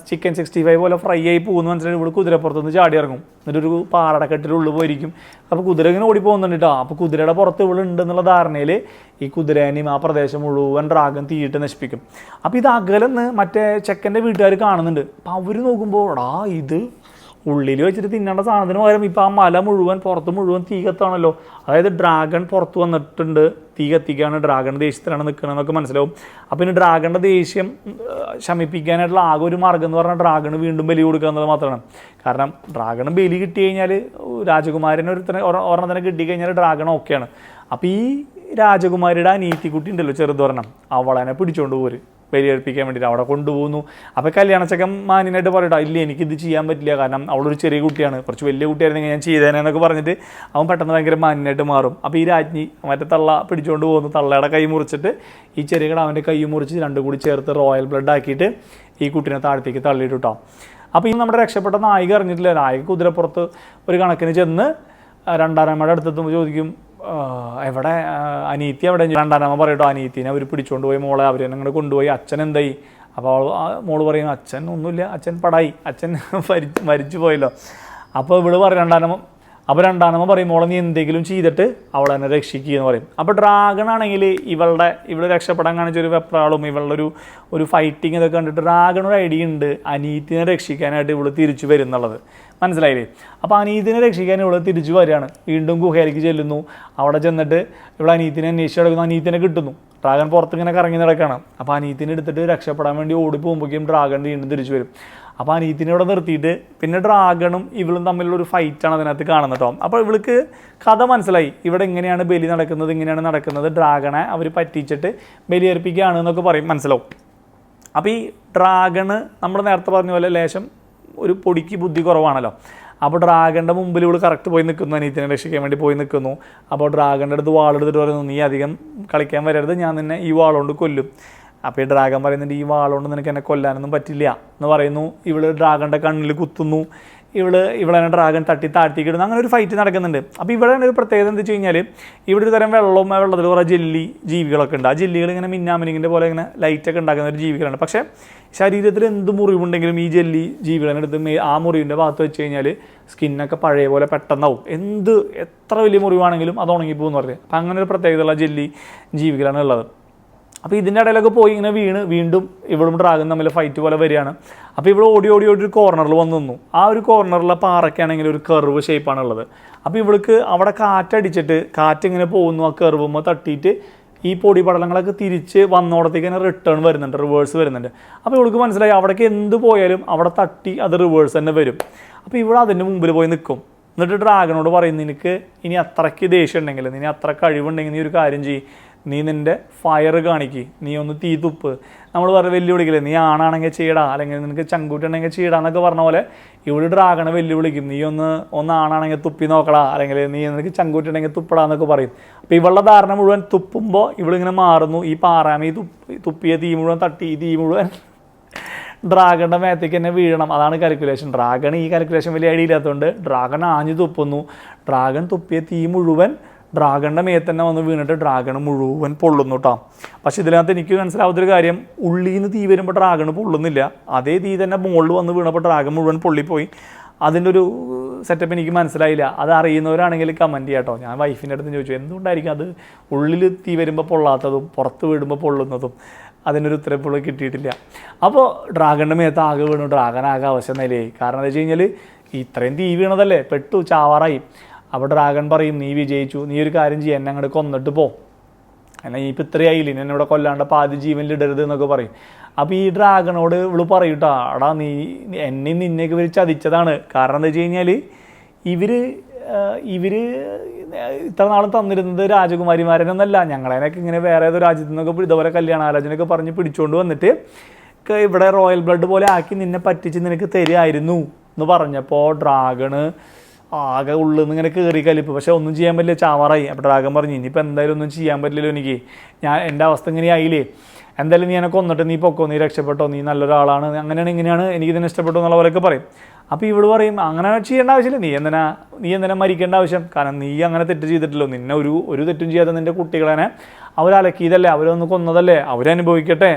ചിക്കൻ 65 പോലെ ഫ്രൈ ആയി പോകുന്നു മനസ്സിലായി. ഇവിടെ കുതിരപ്പുറത്തുനിന്ന് ചാടി ഇറങ്ങും, എന്നിട്ടൊരു പാറടക്കെട്ടിൻ്റെ ഉള്ളിൽ പോയിരിക്കും. അപ്പോൾ കുതിര ഇങ്ങനെ ഓടി പോകുന്നുണ്ട് കേട്ടോ. അപ്പോൾ കുതിരയുടെ പുറത്ത് ഇവിടെ ഉണ്ടെന്നുള്ള ധാരണയിൽ ഈ കുതിരേനെയും ആ പ്രദേശം മുഴുവൻ ഡ്രാഗൺ തീയിട്ട് നശിപ്പിക്കും. അപ്പോൾ ഇത് അകലെന്ന് മറ്റേ ചെക്കൻ്റെ വീട്ടുകാർ കാണുന്നുണ്ട്. അപ്പോൾ അവർ നോക്കുമ്പോൾ ഇത് ഉള്ളിൽ വെച്ചിട്ട് തിന്നേണ്ട സാധനത്തിന് പകരം ഇപ്പോൾ ആ മല മുഴുവൻ പുറത്ത് മുഴുവൻ തീ കത്താണല്ലോ. അതായത് ഡ്രാഗൺ പുറത്ത് വന്നിട്ടുണ്ട്, തീ കത്തിക്കാണ്, ഡ്രാഗൺ ദേഷ്യത്തിലാണ് നിൽക്കണമെന്നൊക്കെ മനസ്സിലാവും. അപ്പോൾ ഇനി ഡ്രാഗണിൻ്റെ ദേഷ്യം ശമിപ്പിക്കാനായിട്ടുള്ള ആകെ ഒരു മാർഗ്ഗം എന്ന് പറഞ്ഞാൽ ഡ്രാഗണ് വീണ്ടും ബലി കൊടുക്കുക എന്നത് മാത്രമാണ്. കാരണം ഡ്രാഗണ് ബലി കിട്ടി കഴിഞ്ഞാൽ രാജകുമാരനെ ഒരെണ്ണത്തിനെ കിട്ടിക്കഴിഞ്ഞാൽ ഡ്രാഗൺ ഓക്കെയാണ്. അപ്പോൾ ഈ രാജകുമാരിയുടെ അനീതിക്കുട്ടി ഉണ്ടല്ലോ ചെറുതൊരെണ്ണം, അവളനെ പിടിച്ചുകൊണ്ട് പോര് ബലിയർപ്പിക്കാൻ വേണ്ടിയിട്ട് അവിടെ കൊണ്ടുപോകുന്നു. അപ്പോൾ കല്യാണച്ചക്കൻ മാന്യനായിട്ട് പറയട്ടോ ഇല്ല എനിക്കിത് ചെയ്യാൻ പറ്റില്ല, കാരണം അവളൊരു ചെറിയ കുട്ടിയാണ്, കുറച്ച് വലിയ കുട്ടിയായിരുന്നെങ്കിൽ ഞാൻ ചെയ്തേനെന്നൊക്കെ പറഞ്ഞിട്ട് അവൻ പെട്ടെന്ന് ഭയങ്കര മാന്യനായിട്ട് മാറും. അപ്പോൾ ഈ രാജ്ഞി മറ്റേ തള്ള പിടിച്ചുകൊണ്ട് പോകുന്നു, തള്ളയുടെ കൈ മുറിച്ചിട്ട് ഈ ചെറിയ കിടാവിൻ്റെ കൈ മുറിച്ച് രണ്ടും കൂടി ചേർത്ത് റോയൽ ബ്ലഡ് ആക്കിയിട്ട് ഈ കുട്ടീനെ താഴത്തേക്ക് തള്ളിയിട്ട് കേട്ടോ. അപ്പോൾ ഈ നമ്മുടെ രക്ഷപ്പെട്ട നായിക അറിഞ്ഞിട്ടില്ല, നായിക കുതിരപ്പുറത്ത് ഒരു കണക്കിന് ചെന്ന് രണ്ടാനമ്മയുടെ അടുത്തെത്തുമ്പോൾ ചോദിക്കും എവിടെ അനീത്തി എവിടെ. രണ്ടാനമ്മ പറയട്ടോ അനീത്തിനെ അവർ പിടിച്ചുകൊണ്ട് പോയി, മോളെ അവർ അങ്ങനെ കൊണ്ടുപോയി, അച്ഛൻ എന്തായി. അപ്പോൾ മോള് പറയും അച്ഛൻ ഒന്നുമില്ല, അച്ഛൻ പടായി, അച്ഛൻ മരിച്ചു പോയല്ലോ. അപ്പോൾ ഇവള് പറയും രണ്ടാനമ്മ പറയും മോളെ നീ എന്തെങ്കിലും ചെയ്തിട്ട് അവളെ തന്നെ രക്ഷിക്കുക എന്ന് പറയും. അപ്പോൾ ഡ്രാഗൺ ആണെങ്കിൽ ഇവള് രക്ഷപ്പെടാൻ കാണിച്ചൊരു വെപ്രാളും ഇവളുടെ ഒരു ഫൈറ്റിങ് ഇതൊക്കെ കണ്ടിട്ട് ഡ്രാഗൺ ഒരു ഐഡിയ ഉണ്ട് അനീത്തിനെ രക്ഷിക്കാനായിട്ട് ഇവള് തിരിച്ചു വരുന്നുള്ളത്, മനസ്സിലായില്ലേ. അപ്പോൾ അനീതിനെ രക്ഷിക്കാൻ ഇവള് തിരിച്ചു വരികയാണ്. വീണ്ടും ഗുഹയിലേക്ക് ചെല്ലുന്നു. അവിടെ ചെന്നിട്ട് ഇവിടെ അനീത്തിനെ അന്വേഷിച്ച് നടക്കുന്നു, അനീത്തിനെ കിട്ടുന്നു. ഡ്രാഗൺ പുറത്ത് ഇങ്ങനെ കറങ്ങി നടക്കുകയാണ്. അപ്പോൾ അനീത്തിനെ എടുത്തിട്ട് രക്ഷപ്പെടാൻ വേണ്ടി ഓടി പോകുമ്പോഴേക്കും ഡ്രാഗൺ വീണ്ടും തിരിച്ചു വരും. അപ്പോൾ അനീത്തിനെ ഇവിടെ നിർത്തിയിട്ട് പിന്നെ ഡ്രാഗണും ഇവളും തമ്മിലുള്ളൊരു ഫൈറ്റാണ് അതിനകത്ത് കാണുന്നത് കേട്ടോ. അപ്പോൾ ഇവൾക്ക് കഥ മനസ്സിലായി, ഇവിടെ ഇങ്ങനെയാണ് ബലി നടക്കുന്നത്, ഇങ്ങനെയാണ് നടക്കുന്നത്, ഡ്രാഗണെ അവർ പറ്റിച്ചിട്ട് ബലിയർപ്പിക്കുകയാണ് എന്നൊക്കെ പറയും, മനസ്സിലാവും. അപ്പോൾ ഈ ഡ്രാഗണ് നമ്മൾ നേരത്തെ പറഞ്ഞ പോലെ ലേശം ഒരു പൊടിക്ക് ബുദ്ധി കുറവാണല്ലോ. അപ്പോൾ ഡ്രാഗണിൻ്റെ മുമ്പിൽ ഇവൾ കറക്റ്റ് പോയി നിൽക്കുന്നു, അനീത്തിനെ രക്ഷിക്കാൻ വേണ്ടി പോയി നിൽക്കുന്നു. അപ്പോൾ ഡ്രാഗണിൻ്റെ അടുത്ത് വാളെടുത്തിട്ട് പറയുന്നു നീ അധികം കളിക്കാൻ വരരുത്, ഞാൻ നിന്നെ ഈ വാളുകൊണ്ട് കൊല്ലും. അപ്പോൾ ഈ ഡ്രാഗൺ പറയുന്നുണ്ട് ഈ വാളുകൊണ്ട് നിനക്ക് എന്നെ കൊല്ലാനൊന്നും പറ്റില്ല എന്ന് പറയുന്നു. ഇവള് ഡ്രാഗണിൻ്റെ കണ്ണിൽ കുത്തുന്നു. ഇവളെ ഡ്രാഗൺ തട്ടി താഴ്ത്തിക്കിടുന്നു. അങ്ങനെ ഒരു ഫൈറ്റ് നടക്കുന്നുണ്ട്. അപ്പോൾ ഇവിടെ ഒരു പ്രത്യേകത എന്താ വെച്ച് കഴിഞ്ഞാൽ ഇവിടെ ഒരു തരം വെള്ളത്തിൽ കുറേ ജെല്ലി ജീവികളൊക്കെ ഉണ്ട്. ആ ജെല്ലികൾ ഇങ്ങനെ മിന്നാമിനിങ്ങിൻ്റെ പോലെ ഇങ്ങനെ ലൈറ്റൊക്കെ ഉണ്ടാക്കുന്ന ഒരു ജീവികളാണ്. പക്ഷേ ശരീരത്തിൽ എന്ത് മുറിവുണ്ടെങ്കിലും ഈ ജെല്ലി ജീവികളെ എടുത്ത് ആ മുറിവിൻ്റെ ഭാഗത്ത് വെച്ച് കഴിഞ്ഞാൽ സ്കിന്നൊക്കെ പഴയ പോലെ പെട്ടെന്നാവും. എത്ര വലിയ മുറിവാണെങ്കിലും അത് ഉണങ്ങിപ്പോകുമെന്ന് പറഞ്ഞത്. അപ്പം അങ്ങനെ ഒരു പ്രത്യേകതയുള്ള ജെല്ലി ജീവികളാണ് ഉള്ളത്. അപ്പോൾ ഇതിൻ്റെ ഇടയിലൊക്കെ പോയി ഇങ്ങനെ വീണ്ടും ഇവളും ഡ്രാഗൺ തമ്മിൽ ഫൈറ്റ് പോലെ വരികയാണ്. അപ്പോൾ ഇവൾ ഓടി ഒരു കോർണറിൽ വന്ന് നിന്നു. ആ ഒരു കോർണറിലെ പാറയ്ക്കാണെങ്കിൽ ഒരു കർവ് ഷേപ്പാണ് ഉള്ളത്. അപ്പോൾ ഇവൾക്ക് അവിടെ കാറ്റടിച്ചിട്ട് കാറ്റിങ്ങനെ പോകുന്നു, ആ കർവുമ്പോൾ തട്ടിയിട്ട് ഈ പൊടി പടലങ്ങളൊക്കെ തിരിച്ച് വന്നോടത്തേക്ക് തന്നെ റിവേഴ്സ് വരുന്നുണ്ട്. അപ്പോൾ ഇവൾക്ക് മനസ്സിലായി അവിടേക്ക് എന്ത് പോയാലും അവിടെ തട്ടി അത് റിവേഴ്സ് തന്നെ വരും. അപ്പോൾ ഇവൾ അതിൻ്റെ മുമ്പിൽ പോയി നിൽക്കും. എന്നിട്ട് ഡ്രാഗനോട് പറയും, നിനക്ക് ഇനി അത്രയ്ക്ക് ദേഷ്യം ഉണ്ടെങ്കിൽ, നീ അത്ര കഴിവുണ്ടെങ്കിൽ നീ ഒരു കാര്യം ചെയ്യ്, നീ നിൻ്റെ ഫയർ കാണിക്ക്, നീ ഒന്ന് തീ തുപ്പ്. നമ്മൾ പറഞ്ഞ വെല്ലുവിളിക്കില്ലേ, നീ ആണാണെങ്കിൽ ചെയ്യടാ, അല്ലെങ്കിൽ നിനക്ക് ചങ്കൂറ്റുണ്ടെങ്കിൽ ചെയ്യടാ എന്നൊക്കെ പറഞ്ഞ പോലെ ഇവിടെ ഡ്രാഗണെ വെല്ലുവിളിക്കും. നീ ഒന്ന് ആണാണെങ്കിൽ തുപ്പി നോക്കടാ, അല്ലെങ്കിൽ നീ നിനക്ക് ചങ്കൂറ്റുണ്ടെങ്കിൽ തുപ്പടാ എന്നൊക്കെ പറയും. അപ്പോൾ ഇവളുടെ ധാരണ മുഴുവൻ തുപ്പുമ്പോൾ ഇവളിങ്ങനെ മാറുന്നു. ഈ പാറാമി തുപ്പിയ തീ മുഴുവൻ തട്ടി ഈ തീ മുഴുവൻ ഡ്രാഗണിൻ്റെ മേത്തേക്ക് തന്നെ വീഴണം. അതാണ് കാൽക്കുലേഷൻ. ഡ്രാഗൺ ഈ കാൽക്കുലേഷൻ വലിയ ഐഡിയ ഇല്ലാത്തതുകൊണ്ട് ഡ്രാഗൺ ആഞ്ഞു തുപ്പുന്നു. ഡ്രാഗൺ തുപ്പിയ തീ മുഴുവൻ ഡ്രാഗണിൻ്റെ മേത്ത് തന്നെ വന്ന് വീണിട്ട് ഡ്രാഗൺ മുഴുവൻ പൊള്ളുന്നു കേട്ടോ. പക്ഷേ ഇതിനകത്ത് എനിക്ക് മനസ്സിലാവാത്തൊരു കാര്യം, ഉള്ളിൽ നിന്ന് തീ വരുമ്പോൾ ഡ്രാഗൺ പൊള്ളുന്നില്ല. അതേ തീ തന്നെ മുകളിൽ വന്ന് വീണപ്പോൾ ഡ്രാഗൺ മുഴുവൻ പൊള്ളിപ്പോയി. അതിൻ്റെ ഒരു സെറ്റപ്പ് എനിക്ക് മനസ്സിലായില്ല. അത് അറിയുന്നവരാണെങ്കിൽ കമൻറ്റ് ചെയ്യാം കേട്ടോ. ഞാൻ വൈഫിൻ്റെ അടുത്ത് ചോദിച്ചു എന്തുകൊണ്ടായിരിക്കും അത് ഉള്ളിൽ തീ വരുമ്പോൾ പൊള്ളാത്തതും പുറത്ത് വീടുമ്പോൾ പൊള്ളുന്നതും. അതിനൊരു ഉത്തരം ഇപ്പോൾ കിട്ടിയിട്ടില്ല. അപ്പോൾ ഡ്രാഗണിൻ്റെ മേത്ത് ആകെ വീണു. ഡ്രാഗൺ ആകെ അവശ നിലയായി. കാരണം എന്താ വെച്ച് കഴിഞ്ഞാൽ ഇത്രയും തീ വീണതല്ലേ, പെട്ടു ചാവാറായി. അപ്പോൾ ഡ്രാഗൺ പറയും, നീ വിജയിച്ചു, നീ ഒരു കാര്യം ചെയ്യും, എന്നെ അങ്ങോട്ട് കൊന്നിട്ട് പോ, എന്നാൽ ഇപ്പം ഇത്രയായില്ലേ, എന്നെ ഇവിടെ കൊല്ലാണ്ട് പാതി ജീവനിലിടരുത് എന്നൊക്കെ പറയും. അപ്പോൾ ഈ ഡ്രാഗണോട് ഇവള് പറയൂട്ടോ, അടാ നീ നിന്നെയൊക്കെ ഇവർ ചതിച്ചതാണ്. കാരണം എന്താ വെച്ച് കഴിഞ്ഞാൽ ഇവർ ഇത്ര നാളും തന്നിരുന്നത് രാജകുമാരിമാരനൊന്നല്ല, ഞങ്ങളതിനൊക്കെ ഇങ്ങനെ വേറെ ഏതോ രാജ്യത്തു നിന്നൊക്കെ ഇതുപോലെ കല്യാണാലോചനയൊക്കെ പറഞ്ഞ് പിടിച്ചുകൊണ്ട് വന്നിട്ട് ഇവിടെ റോയൽ ബ്ലഡ് പോലെ ആക്കി നിന്നെ പറ്റിച്ച് നിനക്ക് തരുമായിരുന്നു എന്ന് പറഞ്ഞപ്പോൾ ഡ്രാഗണ് ആകെ ഉള്ളിൽ നിന്ന് ഇങ്ങനെ കയറി കലിപ്പ്. പക്ഷെ ഒന്നും ചെയ്യാൻ പറ്റില്ല, ചാവാറായി. അപ്പോൾ ഡ്രാഗൺ പറഞ്ഞു, ഇനിയിപ്പോൾ എന്തായാലും ഒന്നും ചെയ്യാൻ പറ്റില്ലല്ലോ എനിക്ക്, എൻ്റെ അവസ്ഥ ഇങ്ങനെ ആയില്ലേ, എന്തായാലും നീ എന്നെ കൊന്നിട്ട് നീ പൊക്കോ, നീ രക്ഷപ്പെട്ടോ, നീ നല്ലൊരാളാണ്, അങ്ങനെയാണ് ഇങ്ങനെയാണ്, എനിക്കിതിനെ ഇഷ്ടപ്പെട്ടു എന്നുള്ളവരൊക്കെ പറയും. അപ്പോൾ ഇവള് പറയും, അങ്ങനെ ചെയ്യേണ്ട ആവശ്യമില്ല, നീ എന്തിനാ മരിക്കേണ്ട ആവശ്യം, കാരണം നീ അങ്ങനെ തെറ്റ് ചെയ്തിട്ടില്ലോ, നിന്നെ ഒരു തെറ്റും ചെയ്യാതെ നിൻ്റെ കുട്ടികളെ അവരലക്കിയതല്ലേ, അവരൊന്ന് കൊന്നതല്ലേ, അവരനുഭവിക്കട്ടെ.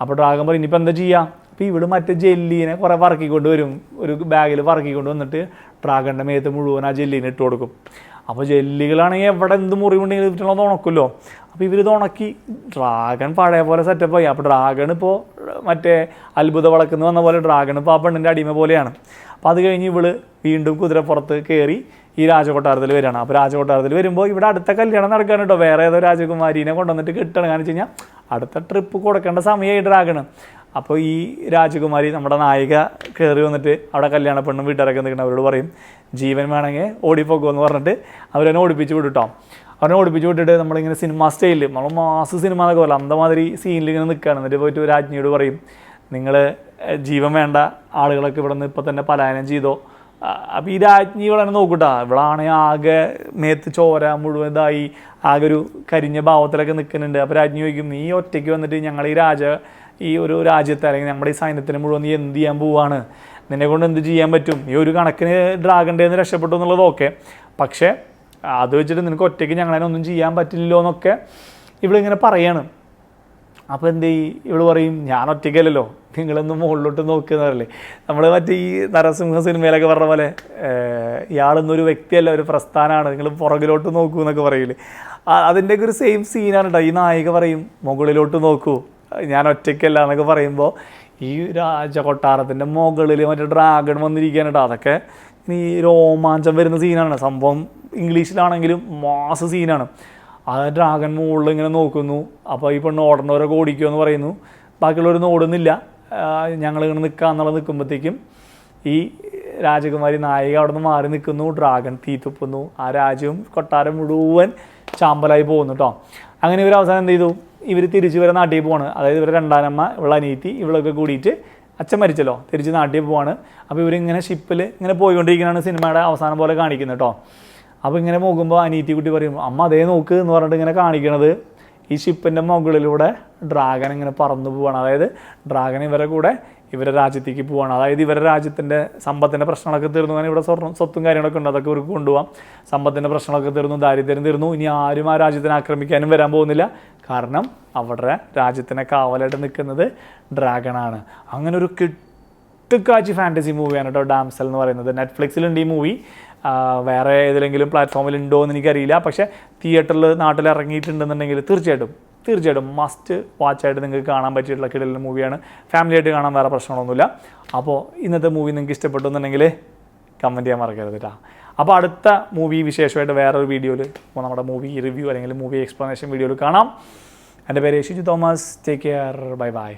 അപ്പോൾ ഡ്രാഗൺ പറയും, ഇനിയിപ്പോൾ എന്താ ചെയ്യുക. അപ്പോൾ ഇവിടെ മറ്റേ ജെല്ലീനെ കുറേ വറക്കിക്കൊണ്ട് വരും, ഒരു ബാഗിൽ വറക്കിക്കൊണ്ട് വന്നിട്ട് ഡ്രാഗണിൻ്റെ മേത്ത് മുഴുവൻ ആ ജെല്ലീനെ ഇട്ട് കൊടുക്കും. അപ്പോൾ ജെല്ലികളാണെങ്കിൽ എവിടെ എന്ത് മുറിവുണ്ടെങ്കിൽ ഇതിട്ടുള്ളത് ഉണക്കുമല്ലോ. അപ്പോൾ ഇവരിത് ഉണക്കി ഡ്രാഗൺ പഴയ പോലെ സെറ്റപ്പായി. അപ്പോൾ ഡ്രാഗൺ ഇപ്പോൾ മറ്റേ അത്ഭുത വളക്കുന്ന വന്ന പോലെ ഡ്രാഗൺ ഇപ്പോൾ ആ പെണ്ണിൻ്റെ അടിമ പോലെയാണ്. അപ്പോൾ അത് കഴിഞ്ഞ് ഇവള് വീണ്ടും കുതിരപ്പുറത്ത് കയറി ഈ രാജകൊട്ടാരത്തിൽ വരികയാണ്. അപ്പോൾ രാജകൊട്ടാരത്തിൽ വരുമ്പോൾ ഇവിടെ അടുത്ത കല്യാണം നടക്കുകയാണ് കേട്ടോ, വേറെ ഏതോ രാജകുമാരീനെ കൊണ്ടുവന്നിട്ട് കിട്ടണം. കാരണം വെച്ച് കഴിഞ്ഞാൽ അടുത്ത ട്രിപ്പ് കൊടുക്കേണ്ട സമയമായി ഡ്രാഗണ്. അപ്പോൾ ഈ രാജകുമാരി നമ്മുടെ നായിക കയറി വന്നിട്ട് അവിടെ കല്യാണ പെണ്ണും വീട്ടുകാരൊക്കെ നിൽക്കണം, അവരോട് പറയും ജീവൻ വേണമെങ്കിൽ ഓടിപ്പോക്കുമെന്ന് പറഞ്ഞിട്ട് അവരെന്നെ ഓടിപ്പിച്ച് വിട്ടിട്ടോ. അവനെ ഓടിപ്പിച്ച് വിട്ടിട്ട് നമ്മളിങ്ങനെ സിനിമ സ്റ്റൈലിൽ നമ്മൾ മാസ് സിനിമ എന്നൊക്കെ പോലെ അന്തമാതിരി സീനിൽ ഇങ്ങനെ നിൽക്കുകയാണ്. എന്നിട്ട് പോയിട്ട് രാജ്ഞിയോട് പറയും, നിങ്ങൾ ജീവൻ വേണ്ട ആളുകളൊക്കെ ഇവിടെ നിന്ന് ഇപ്പം തന്നെ പലായനം ചെയ്തോ. അപ്പോൾ ഈ രാജ്ഞി ഇവിടെ നോക്കൂട്ടാ, ഇവളാണെങ്കിൽ ആകെ മേത്ത് ചോര മുഴുവൻ ഇതായി ആകെ ഒരു കരിഞ്ഞ ഭാവത്തിലൊക്കെ നിൽക്കുന്നുണ്ട്. അപ്പോൾ രാജ്ഞി ചോദിക്കും, നീ ഒറ്റയ്ക്ക് വന്നിട്ട് ഞങ്ങൾ ഈ ഒരു രാജ്യത്തെ അല്ലെങ്കിൽ നമ്മുടെ ഈ സൈന്യത്തിന് മുഴുവൻ നീ എന്ത് ചെയ്യാൻ പോവാണ്, നിന്നെ കൊണ്ട് എന്ത് ചെയ്യാൻ പറ്റും, ഈ ഒരു കണക്കിന് ഡ്രാഗൻ്റെ നിന്ന് രക്ഷപ്പെട്ടു എന്നുള്ളത് ഓക്കെ, പക്ഷേ അത് വെച്ചിട്ട് നിനക്ക് ഒറ്റയ്ക്ക് ഞങ്ങളതിനെ ഒന്നും ചെയ്യാൻ പറ്റില്ലല്ലോ എന്നൊക്കെ ഇവളിങ്ങനെ പറയാണ്. അപ്പോൾ എന്ത് ഇവള് പറയും, ഞാൻ ഒറ്റയ്ക്കല്ലല്ലോ, നിങ്ങളൊന്ന് മുകളിലോട്ട് നോക്കുന്നതല്ലേ, നമ്മൾ മറ്റേ ഈ നരസിംഹ സിനിമയിലൊക്കെ പറഞ്ഞ പോലെ ഇയാളൊന്നൊരു വ്യക്തിയല്ല, ഒരു പ്രസ്ഥാനമാണ്, നിങ്ങൾ പുറകിലോട്ട് നോക്കൂ എന്നൊക്കെ പറയില്ലേ, അതിൻ്റെയൊക്കെ ഒരു സെയിം സീനാണ് കേട്ടോ. ഈ നായിക പറയും, മുകളിലോട്ട് നോക്കൂ, ഞാൻ ഒറ്റയ്ക്കല്ല എന്നൊക്കെ പറയുമ്പോൾ ഈ രാജകൊട്ടാരത്തിൻ്റെ മുകളിൽ മറ്റേ ഡ്രാഗൺ വന്നിരിക്കുകയാണ് കേട്ടോ. അതൊക്കെ ഈ രോമാഞ്ചം വരുന്ന സീനാണ്. സംഭവം ഇംഗ്ലീഷിലാണെങ്കിലും മാസ് സീനാണ്. ആ ഡ്രാഗൺ മുകളിൽ ഇങ്ങനെ നോക്കുന്നു. അപ്പോൾ ഈ പെണ്ണ് ഓടേണ്ടവരൊക്കെ ഓടിക്കുമോ എന്ന് പറയുന്നു, ബാക്കിയുള്ളവരൊന്നും ഓടുന്നില്ല, ഞങ്ങളിങ്ങനെ നിൽക്കാമെന്നുള്ള നിൽക്കുമ്പോഴത്തേക്കും ഈ രാജകുമാരി നായിക അവിടെ നിന്ന് മാറി നിൽക്കുന്നു, ഡ്രാഗൺ തീ തുപ്പുന്നു, ആ രാജ്യവും കൊട്ടാരം മുഴുവൻ ചാമ്പലായി പോകുന്നു കേട്ടോ. അങ്ങനെ ഇവർ അവസാനം എന്ത് ചെയ്തു, ഇവർ തിരിച്ച് ഇവരെ നാട്ടിൽ പോവാണ്. അതായത് ഇവരെ രണ്ടാനമ്മ, ഇവളെ അനിയത്തി, ഇവളൊക്കെ കൂടിയിട്ട്, അച്ഛൻ മരിച്ചല്ലോ, തിരിച്ച് നാട്ടിൽ പോവാണ്. അപ്പോൾ ഇവരിങ്ങനെ ഷിപ്പിൽ ഇങ്ങനെ പോയിക്കൊണ്ടിരിക്കുന്നതാണ് സിനിമയുടെ അവസാനം പോലെ കാണിക്കുന്നത് കേട്ടോ. അപ്പോൾ ഇങ്ങനെ പോകുമ്പോൾ അനിയത്തി കുട്ടി പറയും, അമ്മ അതേ നോക്ക് എന്ന് പറഞ്ഞിട്ട് ഇങ്ങനെ കാണിക്കണത് ഈ ഷിപ്പിൻ്റെ മുകളിലൂടെ ഡ്രാഗൺ ഇങ്ങനെ പറന്നു പോവാണ്. അതായത് ഡ്രാഗൺ ഇവരെ കൂടെ ഇവരുടെ രാജ്യത്തേക്ക് പോവാണ്. അതായത് ഇവരുടെ രാജ്യത്തിൻ്റെ സമ്പത്തിൻ്റെ പ്രശ്നങ്ങളൊക്കെ തീർന്നു. കാരണം ഇവിടെ സ്വത്തും കാര്യങ്ങളൊക്കെ ഉണ്ട്, അതൊക്കെ ഇവർക്ക് കൊണ്ടുപോകാം. സമ്പത്തിൻ്റെ പ്രശ്നങ്ങളൊക്കെ തീർന്നു, ദാരിദ്ര്യം തീർന്നു. ഇനി ആരും ആ രാജ്യത്തിനെ ആക്രമിക്കാനും വരാൻ പോകുന്നില്ല. കാരണം അവരുടെ രാജ്യത്തിനെ കാവലായിട്ട് നിൽക്കുന്നത് ഡ്രാഗണാണ്. അങ്ങനെ ഒരു കിട്ടുക്കാച്ചി ഫാൻറ്റസി മൂവിയാണ് കേട്ടോ ഡാംസൽ എന്ന് പറയുന്നത്. നെറ്റ്ഫ്ലിക്സിലുണ്ട് ഈ മൂവി. വേറെ ഏതെങ്കിലും പ്ലാറ്റ്ഫോമിൽ ഉണ്ടോ എന്ന് എനിക്കറിയില്ല. പക്ഷേ തിയേറ്ററിൽ നാട്ടിൽ ഇറങ്ങിയിട്ടുണ്ടെന്നുണ്ടെങ്കിൽ തീർച്ചയായിട്ടും മസ്റ്റ് വാച്ചായിട്ട് നിങ്ങൾക്ക് കാണാൻ പറ്റിയിട്ടുള്ള കിടലിൻ്റെ മൂവിയാണ്. ഫാമിലിയായിട്ട് കാണാൻ വേറെ പ്രശ്നങ്ങളൊന്നുമില്ല. അപ്പോൾ ഇന്നത്തെ മൂവി നിങ്ങൾക്ക് ഇഷ്ടപ്പെട്ടു എന്നുണ്ടെങ്കിൽ കമൻറ്റ് ചെയ്യാൻ മറക്കരുത് കേട്ടോ. അപ്പോൾ അടുത്ത മൂവി വിശേഷമായിട്ട് വേറൊരു വീഡിയോയിൽ നമ്മുടെ മൂവി റിവ്യൂ അല്ലെങ്കിൽ മൂവി എക്സ്പ്ലനേഷൻ വീഡിയോയിൽ കാണാം. എൻ്റെ പേര് Shiju Thomas. Take care. Bye bye.